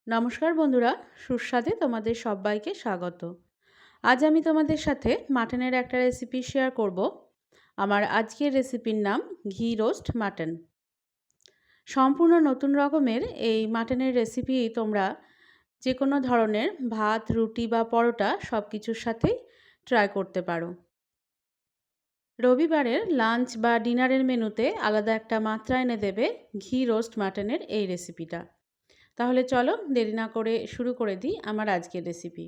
নমস্কার বন্ধুরা, সুস্বাদে তোমাদের সবাইকে স্বাগত। আজ আমি তোমাদের সাথে মাটনের একটা রেসিপি শেয়ার করব। আমার আজকের রেসিপির নাম ঘি রোস্ট মাটন। সম্পূর্ণ নতুন রকমের এই মাটনের রেসিপি তোমরা যে কোনো ধরনের ভাত, রুটি বা পরোটা সব কিছুর সাথেই ট্রাই করতে পারো। রবিবারের লাঞ্চ বা ডিনারের মেনুতে আলাদা একটা মাত্রা এনে দেবে ঘি রোস্ট মাটনের এই রেসিপিটা। তাহলে চলো দেরি না করে শুরু করে দিই আমার আজকের রেসিপি।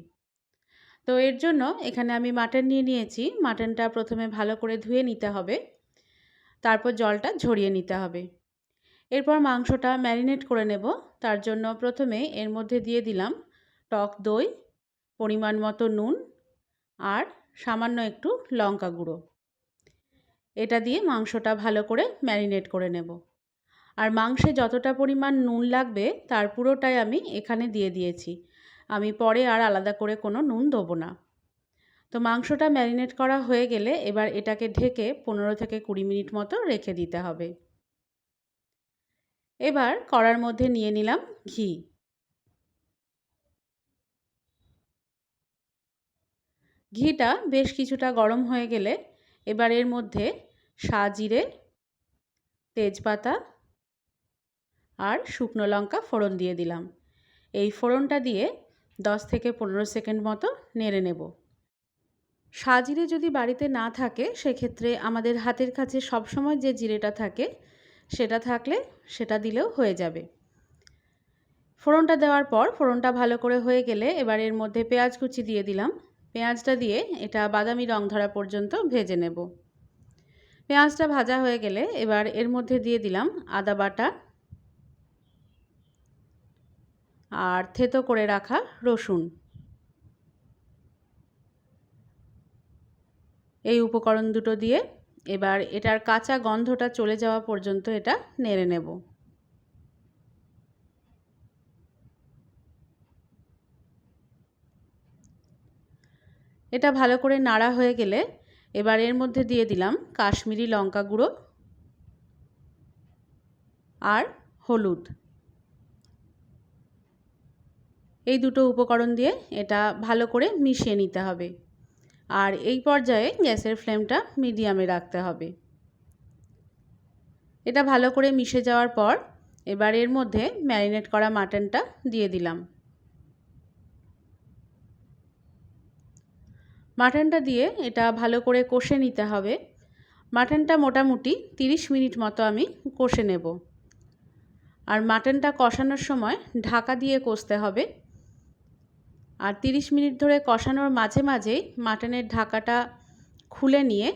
তো এর জন্য এখানে আমি মাটন নিয়ে নিয়েছি। মাটনটা প্রথমে ভালো করে ধুয়ে নিতে হবে, তারপর জলটা ঝরিয়ে নিতে হবে। এরপর মাংসটা ম্যারিনেট করে নেব। তার জন্য প্রথমে এর মধ্যে দিয়ে দিলাম টক দই, পরিমাণ মতো নুন আর সামান্য একটু লঙ্কা গুঁড়ো। এটা দিয়ে মাংসটা ভালো করে ম্যারিনেট করে নেব। আর মাংসে যতটা পরিমাণ নুন লাগবে তার পুরোটাই আমি এখানে দিয়ে দিয়েছি। আমি পরে আর আলাদা করে কোনো নুন দেবো না। তো মাংসটা ম্যারিনেট করা হয়ে গেলে এবার এটাকে ঢেকে 15 থেকে 20 মিনিট মতো রেখে দিতে হবে। এবার কড়ার মধ্যে নিয়ে নিলাম ঘি। ঘিটা বেশ কিছুটা গরম হয়ে গেলে এবার এর মধ্যে সাজিরে, তেজপাতা আর শুকনো লঙ্কা ফোড়ন দিয়ে দিলাম। এই ফোড়নটা দিয়ে 10 থেকে 15 সেকেন্ড মতো নেড়ে নেব। সাজিরে যদি বাড়িতে না থাকে সেক্ষেত্রে আমাদের হাতের কাছে সবসময় যে জিরেটা থাকে সেটা থাকলে সেটা দিলেও হয়ে যাবে। ফোড়নটা দেওয়ার পর ফোড়নটা ভালো করে হয়ে গেলে এবার এর মধ্যে পেঁয়াজ কুচি দিয়ে দিলাম। পেঁয়াজটা দিয়ে এটা বাদামি রং ধরা পর্যন্ত ভেজে নেব। পেঁয়াজটা ভাজা হয়ে গেলে এবার এর মধ্যে দিয়ে দিলাম আদা বাটা আর থেতো করে রাখা রসুন। এই উপকরণ দুটো দিয়ে এবার এটার কাঁচা গন্ধটা চলে যাওয়া পর্যন্ত এটা নেড়ে নেব। এটা ভালো করে নাড়া হয়ে গেলে এবার এর মধ্যে দিয়ে দিলাম কাশ্মীরি লঙ্কা গুঁড়ো আর হলুদ। এই দুটো উপকরণ দিয়ে এটা ভালো করে মিশিয়ে নিতে হবে। আর এই পর্যায়ে গ্যাসের ফ্লেমটা মিডিয়ামে রাখতে হবে। এটা ভালো করে মিশে যাওয়ার পর এবার এর মধ্যে ম্যারিনেট করা মাটনটা দিয়ে দিলাম। মাটনটা দিয়ে এটা ভালো করে কষে নিতে হবে। মাটনটা মোটামুটি 30 মিনিট মতো আমি কষে নেব। আর মাটনটা কষানোর সময় ঢাকা দিয়ে কষতে হবে। আর 30 মিনিট ধরে কষানোর মাঝে মাঝেই মাটনের ঢাকাটা খুলে নিয়ে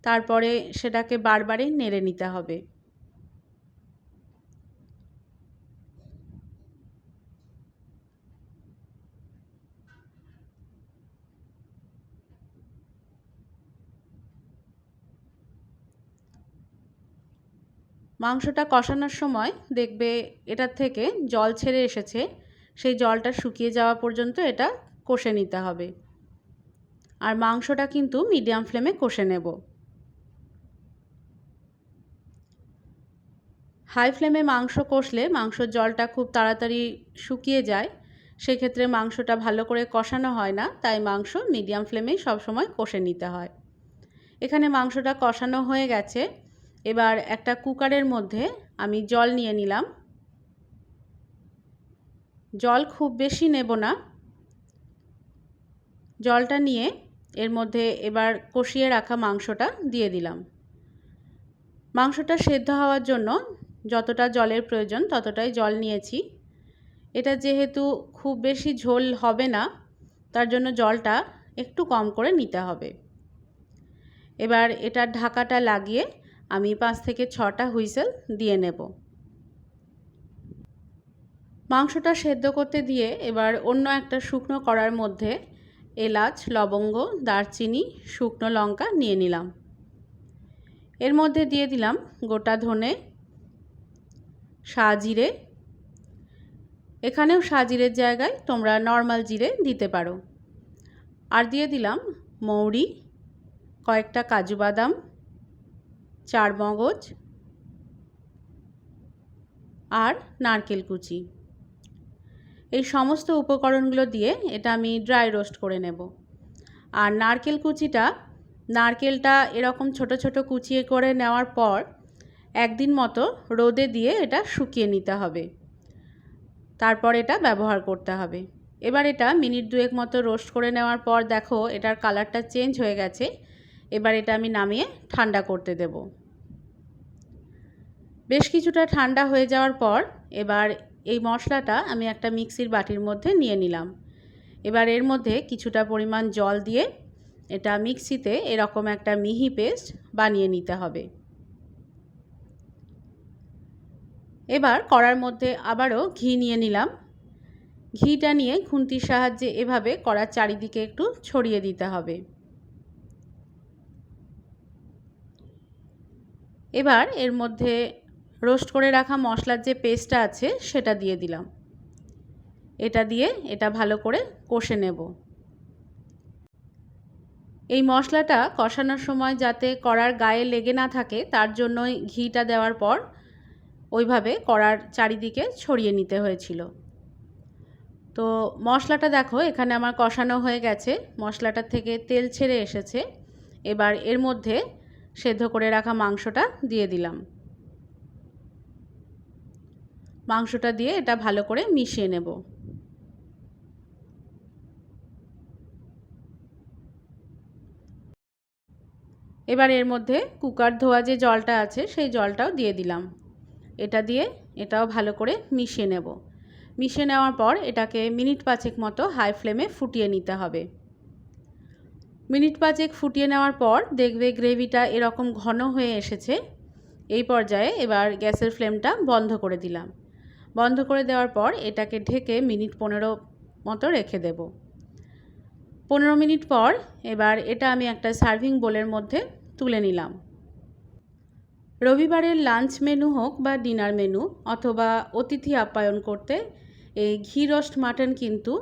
তারপরে সেটাকে বারবারই নেড়ে নিতে হবে। মাংসটা কষানোর সময় দেখবে এটার থেকে জল ছেড়ে এসেছে। সেই জলটা শুকিয়ে যাওয়া পর্যন্ত এটা কষে নিতে হবে। আর মাংসটা কিন্তু মিডিয়াম ফ্লেমে কষে নেব। হাই ফ্লেমে মাংস কষলে মাংসর জলটা খুব তাড়াতাড়ি শুকিয়ে যায়। সেক্ষেত্রে মাংসটা ভালো করে কষানো হয় না, তাই মাংস মিডিয়াম ফ্লেমেই সবসময় কষে নিতে হয়। এখানে মাংসটা কষানো হয়ে গেছে। এবার একটা কুকারের মধ্যে আমি জল নিয়ে নিলাম। জল খুব বেশি নেব না। জলটা নিয়ে এর মধ্যে এবার কষিয়ে রাখা মাংসটা দিয়ে দিলাম। মাংসটা সেদ্ধ হওয়ার জন্য যতটা জলের প্রয়োজন ততটাই জল নিয়েছি। এটা যেহেতু খুব বেশি ঝোল হবে না, তার জন্য জলটা একটু কম করে নিতে হবে। এবার এটার ঢাকাটা লাগিয়ে আমি 5 থেকে 6টা হুইসেল দিয়ে নেব। মাংসটা সেদ্ধ করতে দিয়ে এবার অন্য একটা শুকনো কড়ার মধ্যে এলাচ, লবঙ্গ, দারচিনি, শুকনো লঙ্কা নিয়ে নিলাম। এর মধ্যে দিয়ে দিলাম গোটা ধনে, সাজিরে। এখানেও সাজিরের জায়গায় তোমরা নর্মাল জিরে দিতে পারো। আর দিয়ে দিলাম মৌরি, কয়েকটা কাজু বাদাম, চারমগজ আর নারকেল কুচি। এই সমস্ত উপকরণগুলো দিয়ে এটা আমি ড্রাই রোস্ট করে নেব। আর নারকেল কুচিটা, নারকেলটা এরকম ছোট ছোট কুচিয়ে করে নেওয়ার পর একদিন মতো রোদে দিয়ে এটা শুকিয়ে নিতে হবে, তারপর এটা ব্যবহার করতে হবে। এবার এটা মিনিট 2 মতো রোস্ট করে নেওয়ার পর দেখো এটার কালারটা চেঞ্জ হয়ে গেছে। এবার এটা আমি নামিয়ে ঠান্ডা করতে দেব। বেশ কিছুটা ঠান্ডা হয়ে যাওয়ার পর এবার এই মশলাটা আমি একটা মিক্সির বাটির মধ্যে নিয়ে নিলাম। এবার এর মধ্যে কিছুটা পরিমাণ জল দিয়ে এটা মিক্সিতে এরকম একটা মিহি পেস্ট বানিয়ে নিতে হবে। এবার কড়ার মধ্যে আবারও ঘি নিয়ে নিলাম। ঘিটা নিয়ে খুন্তির সাহায্যে এভাবে কড়ার চারিদিকে একটু ছড়িয়ে দিতে হবে। এবার এর মধ্যে রোস্ট করে রাখা মশলার যে পেস্টটা আছে সেটা দিয়ে দিলাম। এটা দিয়ে এটা ভালো করে কষে নেব। এই মশলাটা কষানোর সময় যাতে কড়ার গায়ে লেগে না থাকে তার জন্যই ঘিটা দেওয়ার পর ওইভাবে কড়ার চারিদিকে ছড়িয়ে নিতে হয়েছিল। তো মশলাটা দেখো এখানে আমার কষানো হয়ে গেছে, মশলাটার থেকে তেল ছেড়ে এসেছে। এবার এর মধ্যে সেদ্ধ করে রাখা মাংসটা দিয়ে দিলাম। মাংসটা দিয়ে এটা ভালো করে মিশিয়ে নেব। এবার এর মধ্যে কুকার ধোয়া যে জলটা আছে সেই জলটাও দিয়ে দিলাম। এটা দিয়ে এটাও ভালো করে মিশিয়ে নেব। মিশিয়ে নেওয়ার পর এটাকে মিনিট 5 মতো হাই ফ্লেমে ফুটিয়ে নিতে হবে। মিনিট 5 ফুটিয়ে নেওয়ার পর দেখবে গ্রেভিটা এরকম ঘন হয়ে এসেছে। এই পর্যায়ে এবার গ্যাসের ফ্লেমটা বন্ধ করে দিলাম। বন্ধ করে দেওয়ার পর এটাকে ঢেকে মিনিট 15 মতো রেখে দেব। 15 মিনিট পর এবার এটা আমি একটা সার্ভিং বোলের মধ্যে তুলে নিলাম। রবিবারের লাঞ্চ মেনু হোক বা ডিনার মেনু অথবা অতিথি আপ্যায়ন করতে এই ঘি রোস্ট মাটন কিন্তু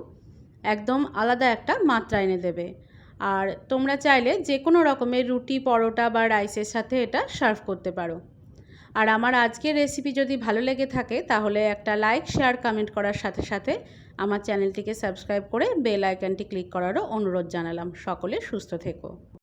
একদম আলাদা একটা মাত্রা এনে দেবে। আর তোমরা চাইলে যে কোনো রকমের রুটি, পরোটা বা রাইসের সাথে এটা সার্ভ করতে পারো। আর আমার আজকের রেসিপি যদি ভালো লেগে থাকে তাহলে একটা লাইক, শেয়ার, কমেন্ট করার সাথে সাথে আমার চ্যানেলটিকে সাবস্ক্রাইব করে বেল আইকনটি ক্লিক করারও অনুরোধ জানালাম। সকলে সুস্থ থেকো।